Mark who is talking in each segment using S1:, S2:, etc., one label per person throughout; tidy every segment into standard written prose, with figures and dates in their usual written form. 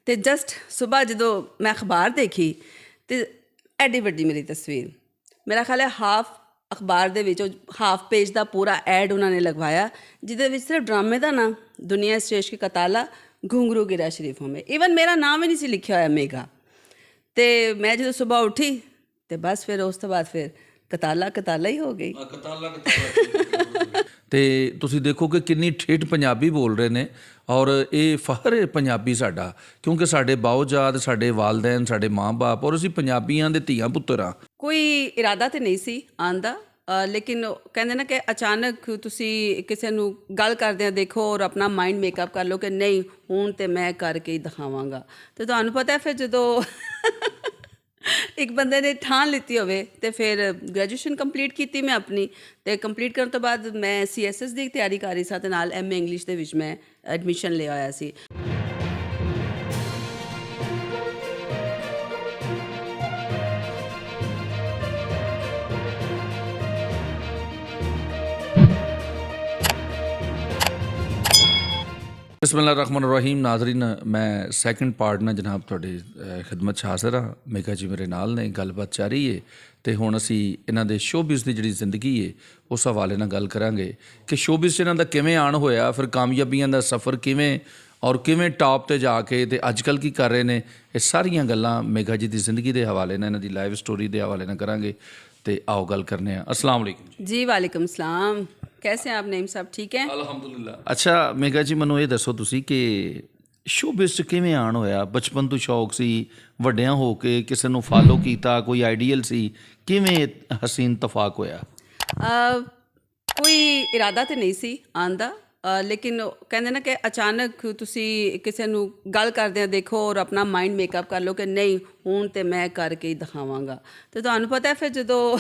S1: ਤੇ ਜਸਟ ਸਵੇਰ ਜਦੋਂ ਮੈਂ ਅਖਬਾਰ ਦੇਖੀ ਤੇ ਐਡੀ ਵੱਡੀ ਮੇਰੀ ਤਸਵੀਰ, ਮੇਰਾ ਖਿਆਲ ਹੈ ਹਾਫ ਅਖਬਾਰ ਦੇ ਵਿੱਚ ਉਹ ਹਾਫ ਪੇਜ ਦਾ ਪੂਰਾ ਐਡ ਉਹਨਾਂ ਨੇ ਲਗਵਾਇਆ, ਜਿਹਦੇ ਵਿੱਚ ਸਿਰਫ ਡਰਾਮੇ ਦਾ ਨਾਂ ਦੁਨੀਆ ਸ਼ੇਸ਼ ਕੀ ਕਤਾਲਾ ਘੁੰਗਰੂ ਗਿਰਾ ਸ਼ਰੀਫੋਂ ਮੇਂ, ਈਵਨ ਮੇਰਾ ਨਾਮ ਵੀ ਨਹੀਂ ਸੀ ਲਿਖਿਆ ਹੋਇਆ ਮੇਗਾ। ਤੇ ਮੈਂ ਜਦੋਂ ਸਵੇਰ ਉੱਠੀ ਤੇ ਬਸ ਫਿਰ ਉਸ ਤੋਂ ਬਾਅਦ ਫਿਰ ਕਤਾਲਾ ਕਤਾਲਾ ਹੀ ਹੋ ਗਈ।
S2: ਤੇ ਤੁਸੀਂ ਦੇਖੋ ਕਿ ਕਿੰਨੀ ਠੇਠ ਪੰਜਾਬੀ ਬੋਲ ਰਹੇ ਨੇ, ਔਰ ਇਹ ਫਖਰ ਹੈ ਪੰਜਾਬੀ ਸਾਡਾ, ਕਿਉਂਕਿ ਸਾਡੇ ਬਾਉਜਾਦ, ਸਾਡੇ ਵਾਲਦੈਨ, ਸਾਡੇ ਮਾਂ-ਬਾਪ, ਔਰ ਅਸੀਂ ਪੰਜਾਬੀਆਂ ਦੇ ਧੀਆਂ ਪੁੱਤਰ ਹਾਂ।
S1: ਕੋਈ ਇਰਾਦਾ ਤਾਂ ਨਹੀਂ ਸੀ ਆਉਣ ਦਾ, ਲੇਕਿਨ ਕਹਿੰਦੇ ਨਾ ਕਿ ਅਚਾਨਕ ਤੁਸੀਂ ਕਿਸੇ ਨੂੰ ਗੱਲ ਕਰਦਿਆਂ ਦੇਖੋ ਔਰ ਆਪਣਾ ਮਾਈਂਡ ਮੇਕਅਪ ਕਰ ਲਓ ਕਿ ਨਹੀਂ ਹੁਣ ਤਾਂ ਮੈਂ ਕਰਕੇ ਹੀ ਦਿਖਾਵਾਂਗਾ। ਅਤੇ ਤੁਹਾਨੂੰ ਪਤਾ ਫਿਰ ਜਦੋਂ ਇੱਕ ਬੰਦੇ ਨੇ ਠਾਣ ਲਿੱਤੀ ਹੋਵੇ ਤੇ ਫਿਰ ਗ੍ਰੈਜੂਏਸ਼ਨ ਕੰਪਲੀਟ ਕੀਤੀ ਮੈਂ ਆਪਣੀ, ਅਤੇ ਕੰਪਲੀਟ ਕਰਨ ਤੋਂ ਬਾਅਦ ਮੈਂ CSS ਦੀ ਤਿਆਰੀ ਕਰ ਰਹੀ ਸਾਂ ਅਤੇ ਨਾਲ MA ਇੰਗਲਿਸ਼ ਦੇ ਵਿੱਚ ਮੈਂ ਐਡਮਿਸ਼ਨ ਲਿਆ ਹੋਇਆ ਸੀ।
S2: ਬਿਸਮਿल्लाह-र-रहमान-र-रहीम। नाजरीन, मैं सैकेंड पार्ट ਨਾਲ ਜਨਾਬ ਤੁਹਾਡੇ ਖਿਦਮਤ 'ਚ ਹਾਜ਼ਰ ਹਾਂ। ਮੇਗਾ ਜੀ ਮੇਰੇ ਨਾਲ ਨੇ, ਗੱਲਬਾਤ ਜਾਰੀ ਹੈ ਅਤੇ ਹੁਣ ਅਸੀਂ ਇਹਨਾਂ ਦੇ ਸ਼ੋਬਿਜ਼ ਦੀ ਜਿਹੜੀ ਜ਼ਿੰਦਗੀ ਹੈ ਉਸ ਹਵਾਲੇ ਨਾਲ ਗੱਲ ਕਰਾਂਗੇ ਕਿ ਸ਼ੋਬਿਜ਼ 'ਚ ਇਹਨਾਂ ਦਾ ਕਿਵੇਂ ਆਉਣ ਹੋਇਆ, ਫਿਰ ਕਾਮਯਾਬੀਆਂ ਦਾ ਸਫ਼ਰ ਕਿਵੇਂ, ਔਰ ਕਿਵੇਂ ਟਾਪ 'ਤੇ ਜਾ ਕੇ ਅਤੇ ਅੱਜ ਕੱਲ੍ਹ ਕੀ ਕਰ ਰਹੇ ਨੇ। ਇਹ ਸਾਰੀਆਂ ਗੱਲਾਂ ਮੇਗਾ ਜੀ ਦੀ ਜ਼ਿੰਦਗੀ ਦੇ ਹਵਾਲੇ ਨਾਲ, ਇਹਨਾਂ ਦੀ ਲਾਈਵ ਸਟੋਰੀ ਦੇ ਹਵਾਲੇ ਨਾਲ ਕਰਾਂਗੇ। ਅਤੇ ਆਓ ਗੱਲ ਕਰਨੇ ਆ। अस्सलाम वालेकुम
S1: ਜੀ ਵਾਲੇਕੁਮ ਸਲਾਮ, ਕੈਸੇ ਆਪ ਨਈਮ ਸਾਹਿਬ, ਠੀਕ ਹੈ?
S2: ਅਲਹਮਦੁਲਿਲਾ। ਅੱਛਾ ਮੇਗਾ ਜੀ, ਮੈਨੂੰ ਇਹ ਦੱਸੋ ਤੁਸੀਂ ਕਿ ਸ਼ੋਬਿਜ਼ 'ਚ ਕਿਵੇਂ ਆਉਣ ਹੋਇਆ? ਬਚਪਨ ਤੋਂ ਸ਼ੌਕ ਸੀ, ਵੱਡਿਆਂ ਹੋ ਕੇ ਕਿਸੇ ਨੂੰ ਫਾਲੋ ਕੀਤਾ, ਕੋਈ ਆਈਡੀਅਲ ਸੀ, ਕਿਵੇਂ ਹਸੀਨ ਤਫਾਕ ਹੋਇਆ?
S1: ਕੋਈ ਇਰਾਦਾ ਤਾਂ ਨਹੀਂ ਸੀ ਆਉਣ ਦਾ, ਲੇਕਿਨ ਕਹਿੰਦੇ ਨਾ ਕਿ ਅਚਾਨਕ ਤੁਸੀਂ ਕਿਸੇ ਨੂੰ ਗੱਲ ਕਰਦਿਆਂ ਦੇਖੋ ਔਰ ਆਪਣਾ ਮਾਈਂਡ ਮੇਕਅਪ ਕਰ ਲਓ ਕਿ ਨਹੀਂ ਹੁਣ ਤਾਂ ਮੈਂ ਕਰਕੇ ਹੀ ਦਿਖਾਵਾਂਗਾ। ਅਤੇ ਤੁਹਾਨੂੰ ਪਤਾ ਫਿਰ ਜਦੋਂ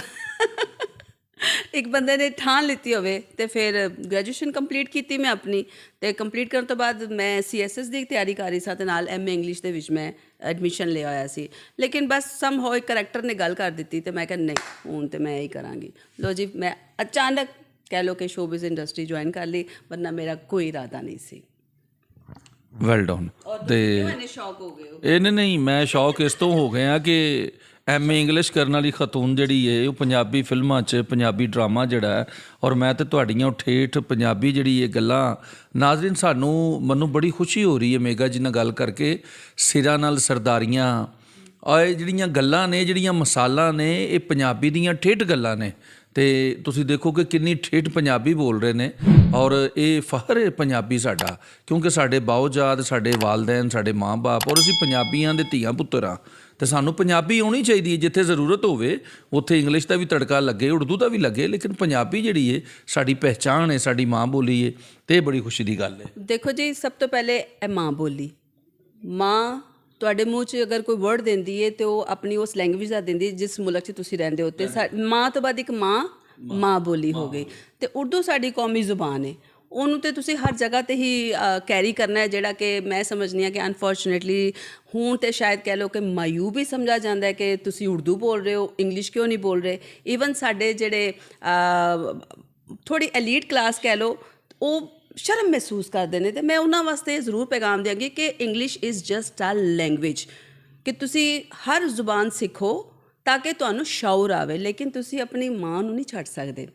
S1: ਇੱਕ ਬੰਦੇ ਨੇ ਠਾਣ ਲਿੱਤੀ ਹੋਵੇ ਤੇ ਫਿਰ ਗ੍ਰੈਜੂਏਸ਼ਨ ਕੰਪਲੀਟ ਕੀਤੀ ਮੈਂ ਆਪਣੀ, ਅਤੇ ਕੰਪਲੀਟ ਕਰਨ ਤੋਂ ਬਾਅਦ ਮੈਂ CSS ਦੀ ਤਿਆਰੀ ਕਰ ਰਹੀ ਸਾਂ ਅਤੇ ਨਾਲ MA ਇੰਗਲਿਸ਼ ਦੇ ਵਿੱਚ ਮੈਂ ਐਡਮਿਸ਼ਨ ਲਿਆ ਹੋਇਆ ਸੀ। ਲੇਕਿਨ ਬਸ ਸਮ ਹੋਏ ਕਰੈਕਟਰ ਨੇ ਗੱਲ ਕਰ ਦਿੱਤੀ ਅਤੇ ਮੈਂ ਕਿਹਾ ਨਹੀਂ ਹੁਣ ਤਾਂ ਮੈਂ ਇਹੀ ਕਰਾਂਗੀ। ਲੋ ਜੀ, ਮੈਂ ਅਚਾਨਕ ਕਹਿ ਲਓ ਕਿ ਸ਼ੋਬਿਜ਼ ਇੰਡਸਟਰੀ ਜੁਆਇਨ ਕਰ ਲਈ, ਵਰਨਾ ਮੇਰਾ ਕੋਈ ਇਰਾਦਾ ਨਹੀਂ ਸੀ।
S2: Well done.
S1: ਅਤੇ ਸ਼ੌਕ ਹੋ ਗਏ ਹੋ?
S2: ਇਹ ਨਹੀਂ, ਮੈਂ ਸ਼ੌਕ ਇਸ ਤੋਂ ਹੋ ਗਿਆ ਕਿ MA ਇੰਗਲਿਸ਼ ਕਰਨ ਵਾਲੀ ਖਤੂਨ ਜਿਹੜੀ ਹੈ ਉਹ ਪੰਜਾਬੀ ਫਿਲਮਾਂ 'ਚ, ਪੰਜਾਬੀ ਡਰਾਮਾ ਜਿਹੜਾ ਹੈ, ਔਰ ਮੈਂ ਤਾਂ ਤੁਹਾਡੀਆਂ ਉਹ ਠੇਠ ਪੰਜਾਬੀ ਜਿਹੜੀ ਇਹ ਗੱਲਾਂ, ਨਾਜ਼ਰੀਨ ਮੈਨੂੰ ਬੜੀ ਖੁਸ਼ੀ ਹੋ ਰਹੀ ਹੈ ਮੇਗਾ ਜੀ ਨਾਲ ਗੱਲ ਕਰਕੇ। ਸਿਰਾਂ ਨਾਲ ਸਰਦਾਰੀਆਂ, ਔਰ ਇਹ ਜਿਹੜੀਆਂ ਗੱਲਾਂ ਨੇ, ਜਿਹੜੀਆਂ ਮਸਾਲਾਂ ਨੇ, ਇਹ ਪੰਜਾਬੀ ਦੀਆਂ ਠੇਠ ਗੱਲਾਂ ਨੇ। ਅਤੇ ਤੁਸੀਂ ਦੇਖੋ ਕਿ ਕਿੰਨੀ ਠੇਠ ਪੰਜਾਬੀ ਬੋਲ ਰਹੇ ਨੇ, ਔਰ ਇਹ ਫਖਰ ਹੈ ਪੰਜਾਬੀ ਸਾਡਾ, ਕਿਉਂਕਿ ਸਾਡੇ ਬਾਉਜਾਦ, ਸਾਡੇ ਵਾਲਦੈਨ, ਸਾਡੇ ਮਾਂ-ਬਾਪ, ਔਰ ਅਸੀਂ ਪੰਜਾਬੀਆਂ ਦੇ ਧੀਆਂ ਪੁੱਤਰ ਹਾਂ। ਅਤੇ ਸਾਨੂੰ ਪੰਜਾਬੀ ਆਉਣੀ ਚਾਹੀਦੀ ਹੈ, ਜਿੱਥੇ ਜ਼ਰੂਰਤ ਹੋਵੇ ਉੱਥੇ ਇੰਗਲਿਸ਼ ਦਾ ਵੀ ਤੜਕਾ ਲੱਗੇ, ਉਰਦੂ ਦਾ ਵੀ ਲੱਗੇ, ਲੇਕਿਨ ਪੰਜਾਬੀ ਜਿਹੜੀ ਹੈ ਸਾਡੀ ਪਹਿਚਾਣ ਹੈ, ਸਾਡੀ ਮਾਂ ਬੋਲੀ ਹੈ, ਅਤੇ ਇਹ ਬੜੀ ਖੁਸ਼ੀ ਦੀ ਗੱਲ ਹੈ।
S1: ਦੇਖੋ ਜੀ, ਸਭ ਤੋਂ ਪਹਿਲੇ ਇਹ ਮਾਂ ਬੋਲੀ, ਮਾਂ ਤੁਹਾਡੇ ਮੂੰਹ 'ਚ ਅਗਰ ਕੋਈ ਵਰਡ ਦਿੰਦੀ ਹੈ ਅਤੇ ਉਹ ਆਪਣੀ ਉਸ ਲੈਂਗੁਏਜ ਦਾ ਦਿੰਦੀ ਹੈ ਜਿਸ ਮੁਲਕ 'ਚ ਤੁਸੀਂ ਰਹਿੰਦੇ ਹੋ। ਅਤੇ ਮਾਂ ਤੋਂ ਬਾਅਦ ਇੱਕ ਮਾਂ ਬੋਲੀ ਹੋ ਗਈ, ਅਤੇ ਉਰਦੂ ਸਾਡੀ ਕੌਮੀ ਜ਼ੁਬਾਨ ਹੈ, ਉਹਨੂੰ ਤਾਂ ਤੁਸੀਂ ਹਰ ਜਗ੍ਹਾ 'ਤੇ ਹੀ ਕੈਰੀ ਕਰਨਾ ਹੈ, ਜਿਹੜਾ ਕਿ ਮੈਂ ਸਮਝਦੀ ਹਾਂ ਕਿ ਅਨਫੋਰਚੂਨੇਟਲੀ ਹੁਣ ਤਾਂ ਸ਼ਾਇਦ ਕਹਿ ਲਓ ਕਿ ਮਾਯੂਬ ਹੀ ਸਮਝਿਆ ਜਾਂਦਾ ਹੈ ਕਿ ਤੁਸੀਂ ਉਰਦੂ ਬੋਲ ਰਹੇ ਹੋ, ਇੰਗਲਿਸ਼ ਕਿਉਂ ਨਹੀਂ ਬੋਲ ਰਹੇ। ਈਵਨ ਸਾਡੇ ਜਿਹੜੇ ਥੋੜ੍ਹੀ ਐਲੀਟ ਕਲਾਸ ਕਹਿ ਲਓ, ਉਹ ਸ਼ਰਮ ਮਹਿਸੂਸ ਕਰਦੇ ਨੇ, ਅਤੇ ਮੈਂ ਉਹਨਾਂ ਵਾਸਤੇ ਜ਼ਰੂਰ ਪੈਗਾਮ ਦਿਆਂਗੀ ਕਿ English is just a language, ਕਿ ਤੁਸੀਂ ਹਰ ਜ਼ੁਬਾਨ ਸਿੱਖੋ ਤਾਂ ਕਿ ਤੁਹਾਨੂੰ ਸ਼ੌਰ ਆਵੇ, ਲੇਕਿਨ ਤੁਸੀਂ ਆਪਣੀ ਮਾਂ ਨੂੰ ਨਹੀਂ ਛੱਡ ਸਕਦੇ,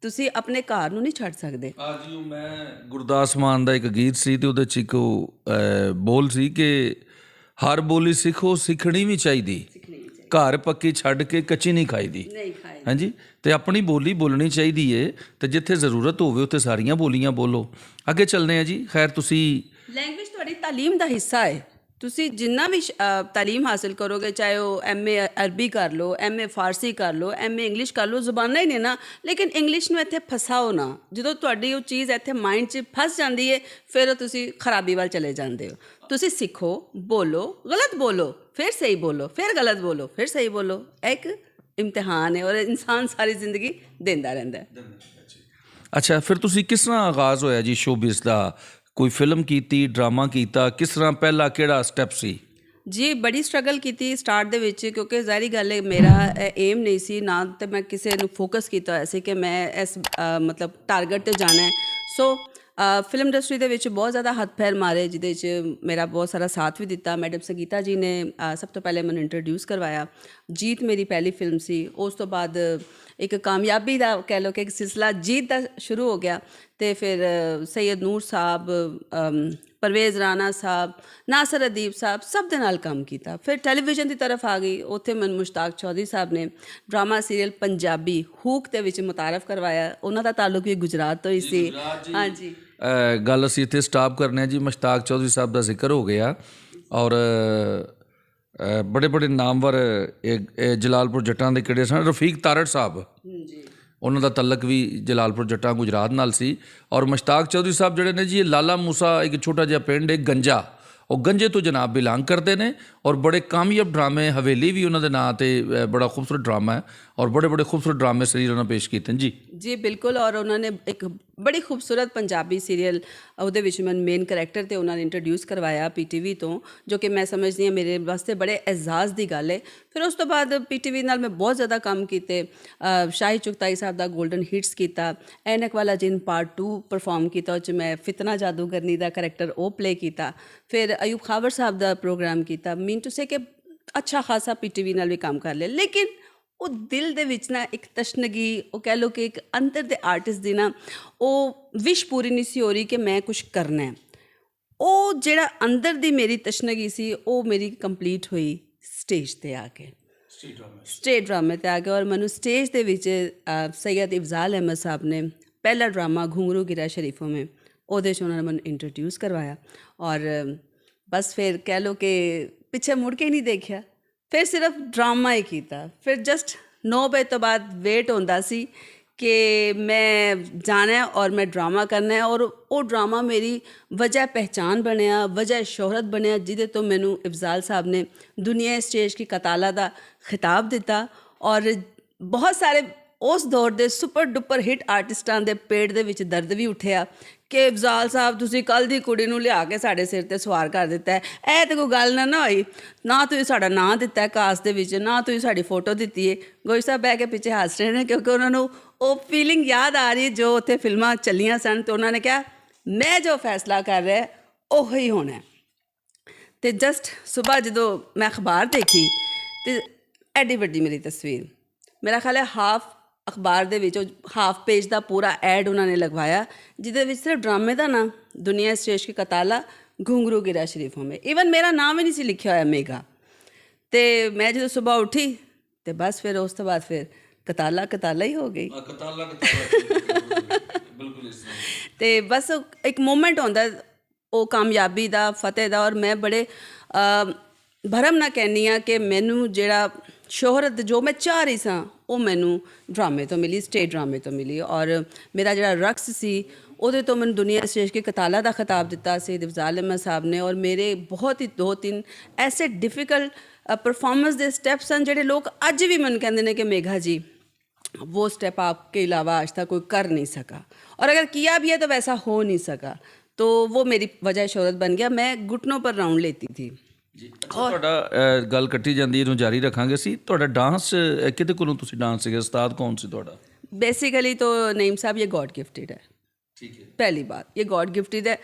S1: ਤੁਸੀਂ ਆਪਣੇ ਘਰ ਨੂੰ ਨਹੀਂ ਛੱਡ ਸਕਦੇ।
S2: ਜੀ, ਮੈਂ ਗੁਰਦਾਸ ਮਾਨ ਦਾ ਇੱਕ ਗੀਤ ਸੀ ਅਤੇ ਉਹਦੇ 'ਚ ਇੱਕ ਬੋਲ ਸੀ ਕਿ ਹਰ ਬੋਲੀ ਸਿੱਖੋ, ਸਿੱਖਣੀ ਵੀ ਚਾਹੀਦੀ, ਘਰ ਪੱਕੀ ਛੱਡ ਕੇ ਕੱਚੀ ਨਹੀਂ ਖਾਈਦੀ। ਹਾਂਜੀ, ਅਤੇ ਆਪਣੀ ਬੋਲੀ ਬੋਲਣੀ ਚਾਹੀਦੀ ਹੈ, ਅਤੇ ਜਿੱਥੇ ਜ਼ਰੂਰਤ ਹੋਵੇ ਉੱਥੇ ਸਾਰੀਆਂ ਬੋਲੀਆਂ ਬੋਲੋ। ਅੱਗੇ ਚੱਲਦੇ ਹਾਂ ਜੀ। ਖੈਰ, ਤੁਸੀਂ
S1: ਲੈਂਗੁਏਜ ਤੁਹਾਡੀ ਤਾਲੀਮ ਦਾ ਹਿੱਸਾ ਹੈ, ਤੁਸੀਂ ਜਿੰਨਾ ਵੀ ਤਾਲੀਮ ਹਾਸਿਲ ਕਰੋਗੇ, ਚਾਹੇ ਉਹ MA ਅਰਬੀ ਕਰ ਲਓ, MA ਫਾਰਸੀ ਕਰ ਲਓ, MA ਇੰਗਲਿਸ਼ ਕਰ ਲਓ, ਜ਼ੁਬਾਨਾਂ ਹੀ ਨੇ ਨਾ, ਲੇਕਿਨ ਇੰਗਲਿਸ਼ ਨੂੰ ਇੱਥੇ ਫਸਾਓ ਨਾ। ਜਦੋਂ ਤੁਹਾਡੀ ਉਹ ਚੀਜ਼ ਇੱਥੇ ਮਾਈਂਡ 'ਚ ਫਸ ਜਾਂਦੀ ਹੈ, ਫਿਰ ਉਹ ਤੁਸੀਂ ਖਰਾਬੀ ਵੱਲ ਚਲੇ ਜਾਂਦੇ ਹੋ। ਤੁਸੀਂ ਸਿੱਖੋ, ਬੋਲੋ, ਗਲਤ ਬੋਲੋ, ਫਿਰ ਸਹੀ ਬੋਲੋ, ਫਿਰ ਗਲਤ ਬੋਲੋ, ਫਿਰ ਸਹੀ ਬੋਲੋ। ਇੱਕ ਇਮਤਿਹਾਨ ਹੈ ਔਰ ਇਨਸਾਨ ਸਾਰੀ ਜ਼ਿੰਦਗੀ ਦਿੰਦਾ ਰਹਿੰਦਾ ਹੈ।
S2: ਅੱਛਾ, ਫਿਰ ਤੁਸੀਂ ਕਿਸ ਤਰ੍ਹਾਂ ਆਗਾਜ਼ ਹੋਇਆ ਜੀ ਸ਼ੋਬਿਜ਼ ਦਾ? ਕੋਈ ਫਿਲਮ ਕੀਤੀ, ਡਰਾਮਾ ਕੀਤਾ, ਕਿਸ ਤਰ੍ਹਾਂ, ਪਹਿਲਾ ਕਿਹੜਾ ਸਟੈਪ ਸੀ?
S1: ਜੀ, ਬੜੀ ਸਟਰਗਲ ਕੀਤੀ ਸਟਾਰਟ ਦੇ ਵਿੱਚ, ਕਿਉਂਕਿ ਜ਼ਾਹਿਰੀ ਗੱਲ ਹੈ ਮੇਰਾ ਏਮ ਨਹੀਂ ਸੀ ਨਾ, ਅਤੇ ਮੈਂ ਕਿਸੇ ਨੂੰ ਫੋਕਸ ਕੀਤਾ ਹੋਇਆ ਸੀ ਕਿ ਮੈਂ ਇਸ ਮਤਲਬ ਟਾਰਗੇਟ 'ਤੇ ਜਾਣਾ ਹੈ। ਸੋ ਫਿਲਮ ਇੰਡਸਟਰੀ ਦੇ ਵਿੱਚ ਬਹੁਤ ਜ਼ਿਆਦਾ ਹੱਥ ਪੈਰ ਮਾਰੇ, ਜਿਹਦੇ 'ਚ ਮੇਰਾ ਬਹੁਤ ਸਾਰਾ ਸਾਥ ਵੀ ਦਿੱਤਾ। ਮੈਡਮ ਸੰਗੀਤਾ ਜੀ ਨੇ ਸਭ ਤੋਂ ਪਹਿਲੇ ਮੈਨੂੰ ਇੰਟਰੋਡਿਊਸ ਕਰਵਾਇਆ। ਜੀਤ ਮੇਰੀ ਪਹਿਲੀ ਫਿਲਮ ਸੀ। ਉਸ ਤੋਂ ਬਾਅਦ ਇੱਕ ਕਾਮਯਾਬੀ ਦਾ ਕਹਿ ਲਓ ਕਿ ਇੱਕ ਸਿਲਸਿਲਾ ਜੀਤ ਦਾ ਸ਼ੁਰੂ ਹੋ ਗਿਆ, ਅਤੇ ਫਿਰ ਸੈਯਦ ਨੂਰ ਸਾਹਿਬ, ਪਰਵੇਜ਼ ਰਾਣਾ ਸਾਹਿਬ, ਨਾਸਰ ਅਦੀਬ ਸਾਹਿਬ, ਸਭ ਦੇ ਨਾਲ ਕੰਮ ਕੀਤਾ। ਫਿਰ ਟੈਲੀਵਿਜ਼ਨ ਦੀ ਤਰਫ ਆ ਗਈ। ਉੱਥੇ ਮੈਨੂੰ ਮੁਸ਼ਤਾਕ ਚੌਧਰੀ ਸਾਹਿਬ ਨੇ ਡਰਾਮਾ ਸੀਰੀਅਲ ਪੰਜਾਬੀ ਹੂਕ ਦੇ ਵਿੱਚ ਮੁਤਾਰਫ ਕਰਵਾਇਆ। ਉਹਨਾਂ ਦਾ ਤਾਲੁਕ ਵੀ ਗੁਜਰਾਤ ਤੋਂ ਹੀ ਸੀ। ਹਾਂਜੀ,
S2: ਗੱਲ ਅਸੀਂ ਇੱਥੇ ਸਟਾਪ ਕਰਨੇ ਆ ਜੀ। ਮੁਸ਼ਤਾਕ ਚੌਧਰੀ ਸਾਹਿਬ ਦਾ ਜ਼ਿਕਰ ਹੋ ਗਿਆ, ਔਰ ਬੜੇ ਬੜੇ ਨਾਮਵਰ ਇਹ ਜਲਾਲਪੁਰ ਜੱਟਾਂ ਦੇ ਕਿਹੜੇ ਸਨ, ਰਫੀਕ ਤਾਰੜ ਸਾਹਿਬ, ਉਹਨਾਂ ਦਾ ਤਲਕ ਵੀ ਜਲਾਲਪੁਰ ਜੱਟਾਂ ਗੁਜਰਾਤ ਨਾਲ ਸੀ। ਔਰ ਮੁਸ਼ਤਾਕ ਚੌਧਰੀ ਸਾਹਿਬ ਜਿਹੜੇ ਨੇ ਜੀ, ਇਹ ਲਾਲਾ ਮੂਸਾ ਇੱਕ ਛੋਟਾ ਜਿਹਾ ਪਿੰਡ ਹੈ ਗੰਜਾ, ਉਹ ਗੰਜੇ ਤੋਂ ਜਨਾਬ ਬਿਲੋਂਗ ਕਰਦੇ ਨੇ। ਔਰ ਬੜੇ ਕਾਮਯਾਬ ਡਰਾਮੇ, ਹਵੇਲੀ ਵੀ ਉਹਨਾਂ ਦੇ ਨਾਂ 'ਤੇ ਬੜਾ ਖੂਬਸੂਰਤ ਡਰਾਮਾ ਹੈ, ਔਰ ਬੜੇ ਬੜੇ ਖੂਬਸੂਰਤ ਡਰਾਮੇ ਸੀਰੀਅਲ ਉਹਨਾਂ ਪੇਸ਼ ਕੀਤੇ ਨੇ ਜੀ।
S1: ਜੀ ਬਿਲਕੁਲ। ਔਰ ਉਹਨਾਂ ਨੇ ਇੱਕ ਬੜੀ ਖੂਬਸੂਰਤ ਪੰਜਾਬੀ ਸੀਰੀਅਲ, ਉਹਦੇ ਵਿੱਚ ਮੈਨੂੰ ਮੇਨ ਕਰੈਕਟਰ 'ਤੇ ਉਹਨਾਂ ਨੇ ਇੰਟਰੋਡਿਊਸ ਕਰਵਾਇਆ PTV ਤੋਂ, ਜੋ ਕਿ ਮੈਂ ਸਮਝਦੀ ਹਾਂ ਮੇਰੇ ਵਾਸਤੇ ਬੜੇ ਐਜ਼ਾਜ਼ ਦੀ ਗੱਲ ਹੈ। ਫਿਰ ਉਸ ਤੋਂ ਬਾਅਦ PTV ਨਾਲ ਮੈਂ ਬਹੁਤ ਜ਼ਿਆਦਾ ਕੰਮ ਕੀਤੇ। ਸ਼ਾਹੀ ਚੁਗਤਾਈ ਸਾਹਿਬ ਦਾ ਗੋਲਡਨ ਹਿੱਟਸ ਕੀਤਾ, ਐਨਕ ਵਾਲਾ ਜਿਨ ਪਾਰਟ 2 ਪਰਫਾਰਮ ਕੀਤਾ, ਉਹ 'ਚ ਮੈਂ ਫਿਤਨਾ ਜਾਦੂਗਰਨੀ ਦਾ ਕਰੈਕਟਰ ਉਹ ਪਲੇ ਕੀਤਾ। ਫਿਰ ਅਯੂਬ ਖਾਵਰ ਸਾਹਿਬ ਦਾ ਪ੍ਰੋਗਰਾਮ ਕੀਤਾ। ਮੀਨ ਟੂ ਸੇ ਕਿ ਅੱਛਾ ਖਾਸਾ PTV ਨਾਲ ਵੀ ਕੰਮ ਕਰ ਲਿਆ। ਲੇਕਿਨ ਉਹ ਦਿਲ ਦੇ ਵਿੱਚ ਨਾ ਇੱਕ ਤਸ਼ਨਗੀ, ਉਹ ਕਹਿ ਲਓ ਕਿ ਇੱਕ ਅੰਦਰ ਦੇ ਆਰਟਿਸਟ ਦੀ ਨਾ ਉਹ ਵਿਸ਼ ਪੂਰੀ ਨਹੀਂ ਸੀ ਹੋ ਰਹੀ ਕਿ ਮੈਂ ਕੁਛ ਕਰਨਾ ਹੈ। ਉਹ ਜਿਹੜਾ ਅੰਦਰ ਦੀ ਮੇਰੀ ਤਸ਼ਨਗੀ ਸੀ, ਉਹ ਮੇਰੀ ਕੰਪਲੀਟ ਹੋਈ ਸਟੇਜ 'ਤੇ ਆ ਕੇ, ਸਟੇਜ ਡਰਾਮੇ 'ਤੇ ਆ ਕੇ। ਔਰ ਮੈਨੂੰ ਸਟੇਜ ਦੇ ਵਿੱਚ ਸੈਯਦ ਇਫਜ਼ਾਲ ਅਹਿਮਦ ਸਾਹਿਬ ਨੇ ਪਹਿਲਾ ਡਰਾਮਾ ਘੁੰਗਰੂ ਗਿਰਾ ਸ਼ਰੀਫੋਂ ਮੇਂ, ਉਹਦੇ 'ਚ ਉਹਨਾਂ ਨੇ ਮੈਨੂੰ ਇੰਟਰੋਡਿਊਸ ਕਰਵਾਇਆ। ਔਰ ਬਸ ਫਿਰ ਕਹਿ ਲਓ ਕਿ ਪਿੱਛੇ ਮੁੜ ਕੇ ਹੀ ਨਹੀਂ ਦੇਖਿਆ, ਫਿਰ ਸਿਰਫ ਡਰਾਮਾ ਹੀ ਕੀਤਾ। ਫਿਰ ਜਸਟ 9 ਵਜੇ ਤੋਂ ਬਾਅਦ ਵੇਟ ਹੁੰਦਾ ਸੀ ਕਿ ਮੈਂ ਜਾਣਾ ਔਰ ਮੈਂ ਡਰਾਮਾ ਕਰਨਾ ਹੈ। ਔਰ ਉਹ ਡਰਾਮਾ ਮੇਰੀ ਵਜ੍ਹਾ ਪਹਿਚਾਨ ਬਣਿਆ, ਵਜ੍ਹਾ ਸ਼ੋਹਰਤ ਬਣਿਆ, ਜਿਹਦੇ ਤੋਂ ਮੈਨੂੰ ਇਫਜ਼ਾਲ ਸਾਹਿਬ ਨੇ ਦੁਨੀਆ ਸਟੇਜ ਕੀ ਕਤਾਲਾ ਦਾ ਖਿਤਾਬ ਦਿੱਤਾ। ਔਰ ਬਹੁਤ ਸਾਰੇ ਉਸ ਦੌਰ ਦੇ ਸੁਪਰ ਡੁਪਰ ਹਿੱਟ ਆਰਟਿਸਟਾਂ ਦੇ ਪੇਟ ਦੇ ਵਿੱਚ ਦਰਦ ਵੀ ਉੱਠਿਆ ਕਿ ਇਫਜ਼ਾਲ ਸਾਹਿਬ ਤੁਸੀਂ ਕੱਲ੍ਹ ਦੀ ਕੁੜੀ ਨੂੰ ਲਿਆ ਕੇ ਸਾਡੇ ਸਿਰ 'ਤੇ ਸਵਾਰ ਕਰ ਦਿੱਤਾ ਹੈ। ਇਹ ਤਾਂ ਕੋਈ ਗੱਲ ਨਾ ਹੋਈ, ਨਾ ਤੁਸੀਂ ਸਾਡਾ ਨਾਂ ਦਿੱਤਾ ਕਾਸਟ ਦੇ ਵਿੱਚ, ਨਾ ਤੁਸੀਂ ਸਾਡੀ ਫੋਟੋ ਦਿੱਤੀ ਹੈ। ਗੋਈ ਸਾਹਿਬ ਬਹਿ ਕੇ ਪਿੱਛੇ ਹੱਸ ਰਹੇ ਨੇ, ਕਿਉਂਕਿ ਉਹਨਾਂ ਨੂੰ ਉਹ ਫੀਲਿੰਗ ਯਾਦ ਆ ਰਹੀ ਜੋ ਉੱਥੇ ਫਿਲਮਾਂ ਚੱਲੀਆਂ ਸਨ। ਅਤੇ ਉਹਨਾਂ ਨੇ ਕਿਹਾ ਮੈਂ ਜੋ ਫੈਸਲਾ ਕਰ ਰਿਹਾ ਉਹੀ ਹੋਣਾ। ਅਤੇ ਜਸਟ ਸੁਬਾਹ ਜਦੋਂ ਮੈਂ ਅਖਬਾਰ ਦੇਖੀ ਅਤੇ ਐਡੀ ਵੱਡੀ ਮੇਰੀ ਤਸਵੀਰ, ਮੇਰਾ ਖਿਆਲ ਹੈ ਹਾਫ ਅਖਬਾਰ ਦੇ ਵਿੱਚ ਹਾਫ ਪੇਜ ਦਾ ਪੂਰਾ ਐਡ ਉਹਨਾਂ ਨੇ ਲਗਵਾਇਆ, ਜਿਹਦੇ ਵਿੱਚ ਸਿਰਫ ਡਰਾਮੇ ਦਾ ਨਾਂ ਦੁਨੀਆ ਸਟੇਜ ਕੀ ਕਤਾਲਾ ਘੁੰਗਰੂ ਗਿਰਾ ਸ਼ਰੀਫੋਂ ਮੇਂ, ਈਵਨ ਮੇਰਾ ਨਾਮ ਵੀ ਨਹੀਂ ਸੀ ਲਿਖਿਆ ਹੋਇਆ ਮੇਗਾ। ਅਤੇ ਮੈਂ ਜਦੋਂ ਸੁਬਾਹ ਉੱਠੀ ਅਤੇ ਬਸ ਫਿਰ ਉਸ ਤੋਂ ਬਾਅਦ ਫਿਰ ਕਤਾਲਾ ਕਤਾਲਾ ਹੀ ਹੋ ਗਈ। ਅਤੇ ਬਸ ਇੱਕ ਮੂਮੈਂਟ ਹੁੰਦਾ ਉਹ ਕਾਮਯਾਬੀ ਦਾ, ਫਤਿਹ ਦਾ। ਔਰ ਮੈਂ ਬੜੇ ਭਰਮ ਨਾਲ ਕਹਿੰਦੀ ਹਾਂ ਕਿ ਮੈਨੂੰ ਜਿਹੜਾ ਸ਼ੋਹਰਤ ਜੋ ਮੈਂ ਚਾਹ ਰਹੀ ਸਾਂ, ਉਹ ਮੈਨੂੰ ਡਰਾਮੇ ਤੋਂ ਮਿਲੀ, ਸਟੇਜ ਡਰਾਮੇ ਤੋਂ ਮਿਲੀ। ਔਰ ਮੇਰਾ ਜਿਹੜਾ ਰਕਸ ਸੀ, ਉਹਦੇ ਤੋਂ ਮੈਨੂੰ ਦੁਨੀਆ ਸਟੇਜ ਕੇ ਕਤਾਲਾ ਦਾ ਖਿਤਾਬ ਦਿੱਤਾ ਸੀ ਇਫਜ਼ਾਲ ਅਹਿਮਦ ਸਾਹਿਬ ਨੇ। ਔਰ ਮੇਰੇ ਬਹੁਤ ਹੀ 2-3 ਐਸੇ ਡਿਫਿਕਲਟ परफॉर्मेंस ਦੇ स्टेप्स हैं ਜਿਹੜੇ लोग ਅੱਜ भी मन कहते हैं कि मेघा जी वो स्टेप आपके अलावा आज तक कोई कर नहीं सका, और अगर किया भी है तो वैसा हो नहीं सका। तो वो मेरी वजह शोहरत बन गया। मैं घुटनों पर राउंड लेती थी।
S2: ਜੀ ਤੁਹਾਡਾ ਗੱਲ ਕੱਟੀ ਜਾਂਦੀ ਇਹਨੂੰ ਜਾਰੀ ਰੱਖਾਂਗੇ ਅਸੀਂ। ਤੁਹਾਡਾ ਡਾਂਸ ਕਿਹਦੇ ਕੋਲੋਂ ਤੁਸੀਂ ਡਾਂਸ ਸਿੱਖਿਆ, ਉਸਤਾਦ ਕੌਣ ਸੀ ਤੁਹਾਡਾ?
S1: बेसिकली तो नईम साहब ये गॉड गिफ्टेड है।
S2: ठीक है,
S1: पहली बात ये गॉड गिफ्टेड है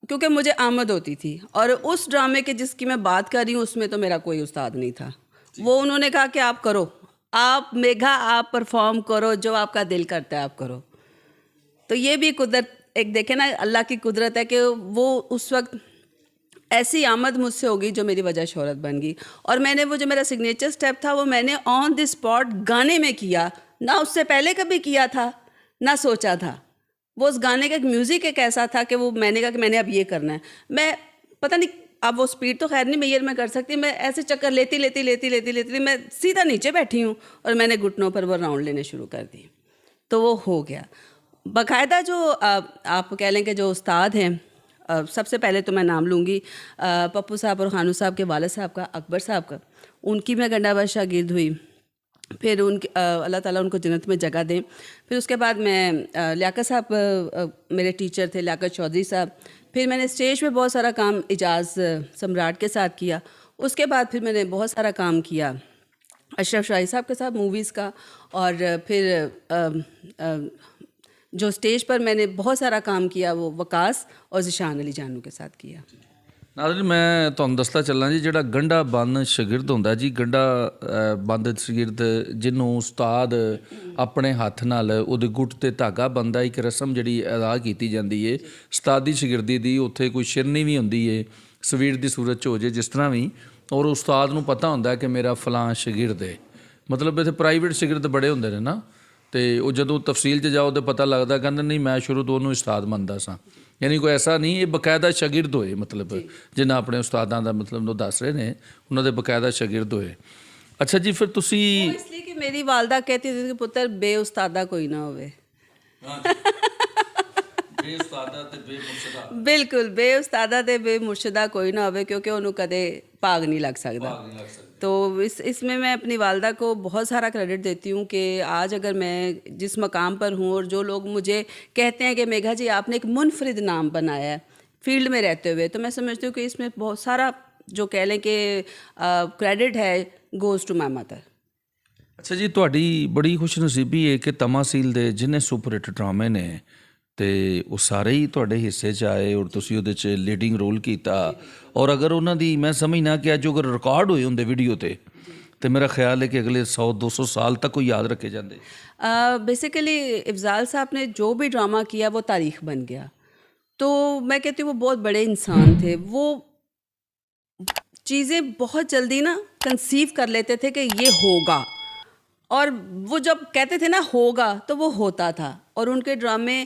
S1: क्योंकि मुझे आमद होती थी, और उस ड्रामे के जिसकी मैं बात कर रही हूँ उसमें तो मेरा कोई उस्ताद नहीं था। वो उन्होंने कहा कि आप करो, आप मेघा आप परफॉर्म करो, जो आपका दिल करता है आप करो। तो ये भी कुदरत, एक देखे ना अल्लाह की कुदरत है कि वो उस वक्त ऐसी आमद मुझसे होगी जो मेरी वजह शोहरत बन गई। और मैंने वो जो मेरा सिग्नेचर स्टेप था वो मैंने ऑन द स्पॉट गाने में किया, ना उससे पहले कभी किया था ना सोचा था। वो उस गाने का एक म्यूज़िक एक ऐसा था कि वो मैंने कहा कि मैंने अब ये करना है। मैं पता नहीं, अब वो स्पीड तो खैर नहीं मेयर में कर सकती, मैं ऐसे चक्कर लेती लेती लेती लेती लेती मैं सीधा नीचे बैठी हूँ और मैंने घुटनों पर वो राउंड लेने शुरू कर दिए। तो वो हो गया बाकायदा। जो आप कह लें कि जो उस्ताद हैं, सबसे पहले तो मैं नाम लूँगी पप्पू साहब और खानू साहब के वालिद साहब का, अकबर साहब का। उनकी मैं गंडाबाद शागिर्द हुई। फिर उनके अल्लाह ताला उनको जन्नत में जगह दें। फिर उसके बाद मैं लियाकत साहब मेरे टीचर थे, लियाकत चौधरी साहब। फिर मैंने स्टेज पे बहुत सारा काम इजाज़ सम्राट के साथ किया। उसके बाद फिर मैंने बहुत सारा काम किया अशरफ शाही साहब के साथ मूवीज़ का। और फिर जो स्टेज पर मैंने बहुत सारा काम किया वो वकास और ज़िशान अली जानू के साथ किया।
S2: ਨਾਜ਼ਰੀਨ ਮੈਂ ਤੁਹਾਨੂੰ ਦੱਸਦਾ ਚੱਲਾਂ ਜੀ, ਜਿਹੜਾ ਗੰਢਾ ਬੰਨ ਸ਼ਾਗਿਰਦ ਹੁੰਦਾ ਜੀ, ਗੰਢਾ ਬੰਦ ਸ਼ਾਗਿਰਦ ਜਿਹਨੂੰ ਉਸਤਾਦ ਆਪਣੇ ਹੱਥ ਨਾਲ ਉਹਦੇ ਗੁੱਟ ਤੇ ਧਾਗਾ ਬੰਨਦਾ, ਇੱਕ ਰਸਮ ਜਿਹੜੀ ਅਦਾ ਕੀਤੀ ਜਾਂਦੀ ਏ ਉਸਤਾਦੀ ਸ਼ਾਗਿਰਦੀ ਦੀ। ਉੱਥੇ ਕੋਈ ਸ਼ਿਰਨੀ ਵੀ ਹੁੰਦੀ ਏ, ਸਵੀਟ ਦੀ ਸੂਰਤ 'ਚ ਹੋ ਜੇ ਜਿਸ ਤਰ੍ਹਾਂ ਵੀ, ਔਰ ਉਸਤਾਦ ਨੂੰ ਪਤਾ ਹੁੰਦਾ ਕਿ ਮੇਰਾ ਫਲਾਂ ਸ਼ਾਗਿਰਦ ਏ। ਮਤਲਬ ਇੱਥੇ ਪ੍ਰਾਈਵੇਟ ਸ਼ਾਗਿਰਦ ਬੜੇ ਹੁੰਦੇ ਨੇ ਨਾ, ਅਤੇ ਉਹ ਜਦੋਂ ਤਫਸੀਲ 'ਚ ਜਾਓ ਤਾਂ ਪਤਾ ਲੱਗਦਾ, ਕਹਿੰਦੇ ਨਹੀਂ ਮੈਂ ਸ਼ੁਰੂ ਤੋਂ ਉਹਨੂੰ ਉਸਤਾਦ ਮੰਨਦਾ ਸਾਂ। ਯਾਨੀ ਕੋਈ ਐਸਾ ਨਹੀਂ, ਇਹ ਬਕਾਇਦਾ ਸ਼ਾਗਿਰਦ ਹੋਏ, ਮਤਲਬ ਜਿਨ੍ਹਾਂ ਆਪਣੇ ਉਸਤਾਦਾਂ ਦਾ ਮਤਲਬ ਉਹ ਦੱਸ ਰਹੇ ਨੇ, ਉਹਨਾਂ ਦੇ ਬਕਾਇਦਾ ਸ਼ਾਗਿਰਦ ਹੋਏ। ਅੱਛਾ ਜੀ, ਫਿਰ ਤੁਸੀਂ
S1: इसलिए कि मेरी वालदा कहती थी कि पुत्र बे उस्तादा कोई ना होवे। बिल्कुल बे उस्तादा ते बे मुर्शदा कोई ना होवे, क्योंकि उन्होंने कदे भाग नहीं लग सकता। तो इसमें मैं अपनी वालदा को बहुत सारा क्रेडिट देती हूँ कि आज अगर मैं जिस मकाम पर हूँ और जो लोग मुझे कहते हैं कि मेघा जी आपने एक मुनफरिद नाम बनाया है फील्ड में रहते हुए, तो मैं समझती हूँ कि इसमें बहुत सारा जो कह लें कि क्रेडिट है गोज़ टू माई मदर।
S2: ਅੱਛਾ ਜੀ, ਤੁਹਾਡੀ ਬੜੀ ਖੁਸ਼ਨਸੀਬੀ ਹੈ ਕਿ ਤਮਾਸੀਲ ਦੇ ਜਿੰਨੇ ਸੁਪਰ ਹਿੱਟ ਡਰਾਮੇ ਨੇ ਅਤੇ ਉਹ ਸਾਰੇ ਹੀ ਤੁਹਾਡੇ ਹਿੱਸੇ 'ਚ ਆਏ ਔਰ ਤੁਸੀਂ ਉਹਦੇ 'ਚ ਲੀਡਿੰਗ ਰੋਲ ਕੀਤਾ। ਔਰ ਅਗਰ ਉਹਨਾਂ ਦੀ ਮੈਂ ਸਮਝਣਾ ਕਿ ਅੱਜ ਅਗਰ ਰਿਕਾਰਡ ਹੋਏ ਹੁੰਦੇ ਵੀਡੀਓ ਤੇ ਮੇਰਾ ਖਿਆਲ ਹੈ ਕਿ ਅਗਲੇ 100-200 ਸਾਲ ਤੱਕ ਉਹ ਯਾਦ ਰੱਖੇ ਜਾਂਦੇ।
S1: बेसिकली इफ़ज़ाल साहब ने जो भी ड्रामा किया वो तारीख़ बन गया। तो मैं कहती हूँ वो बहुत बड़े इंसान थे, वो चीज़ें बहुत जल्दी ना कंसीव कर लेते थे कि ये होगा, और वो जब कहते थे ना होगा तो वो होता था। और उनके ड्रामे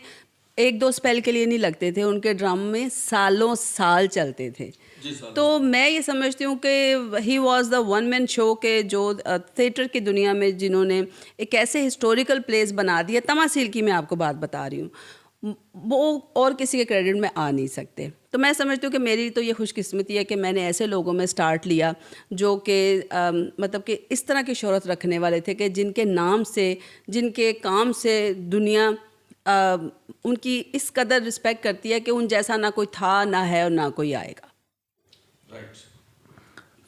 S1: एक दो स्पेल के लिए नहीं लगते थे, उनके ड्रामे सालों साल चलते थे। तो मैं ये समझती हूँ कि he was the one man show के जो थिएटर की दुनिया में जिन्होंने एक ऐसे हिस्टोरिकल प्लेस बना दिया। तमासील की मैं आपको बात बता रही हूँ, वो और किसी के क्रेडिट में आ नहीं सकते। तो मैं समझती हूँ कि मेरी तो ये खुशकिस्मती है कि मैंने ऐसे लोगों में स्टार्ट लिया जो कि मतलब कि इस तरह की शोहरत रखने वाले थे कि जिनके नाम से, जिनके काम से दुनिया उनकी इस कदर रिस्पेक्ट करती है कि उन जैसा ना कोई था, ना है और ना कोई आएगा।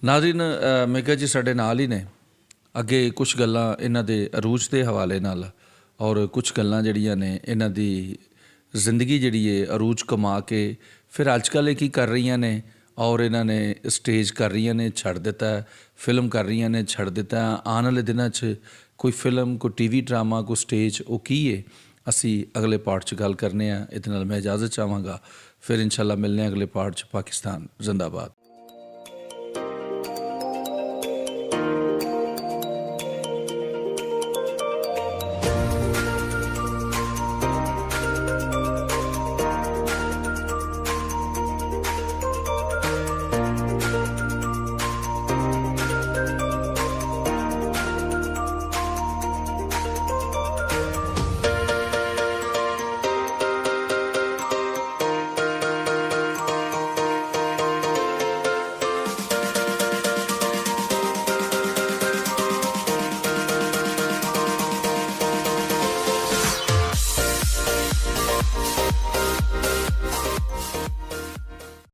S2: ਨਾਜ਼ਰੀਨ, ਮੇਘਾ ਜੀ ਸਾਡੇ ਨਾਲ ਹੀ ਨੇ। ਅੱਗੇ ਕੁਛ ਗੱਲਾਂ ਇਹਨਾਂ ਦੇ ਅਰੂਜ ਦੇ ਹਵਾਲੇ ਨਾਲ ਔਰ ਕੁਛ ਗੱਲਾਂ ਜਿਹੜੀਆਂ ਨੇ ਇਹਨਾਂ ਦੀ ਜ਼ਿੰਦਗੀ ਜਿਹੜੀ ਹੈ ਅਰੂਜ ਕਮਾ ਕੇ ਫਿਰ ਅੱਜ ਕੱਲ੍ਹ ਇਹ ਕੀ ਕਰ ਰਹੀਆਂ ਨੇ, ਔਰ ਇਹਨਾਂ ਨੇ ਸਟੇਜ ਕਰ ਰਹੀਆਂ ਨੇ ਛੱਡ ਦਿੱਤਾ, ਫਿਲਮ ਕਰ ਰਹੀਆਂ ਨੇ ਛੱਡ ਦਿੱਤਾ। ਆਉਣ ਵਾਲੇ ਦਿਨਾਂ 'ਚ ਕੋਈ ਫਿਲਮ, ਕੋਈ ਟੀਵੀ ਡਰਾਮਾ, ਕੋਈ ਸਟੇਜ, ਉਹ ਕੀ ਹੈ ਅਸੀਂ ਅਗਲੇ ਪਾਰਟ 'ਚ ਗੱਲ ਕਰਨੇ ਆ। ਇਹਦੇ ਨਾਲ ਮੈਂ ਇਜਾਜ਼ਤ ਚਾਹਾਂਗਾ, ਫਿਰ ਇੰਸ਼ਾਅੱਲਾ ਮਿਲਨੇ ਅਗਲੇ ਪਾਰਟ 'ਚ। ਪਾਕਿਸਤਾਨ ਜ਼ਿੰਦਾਬਾਦ।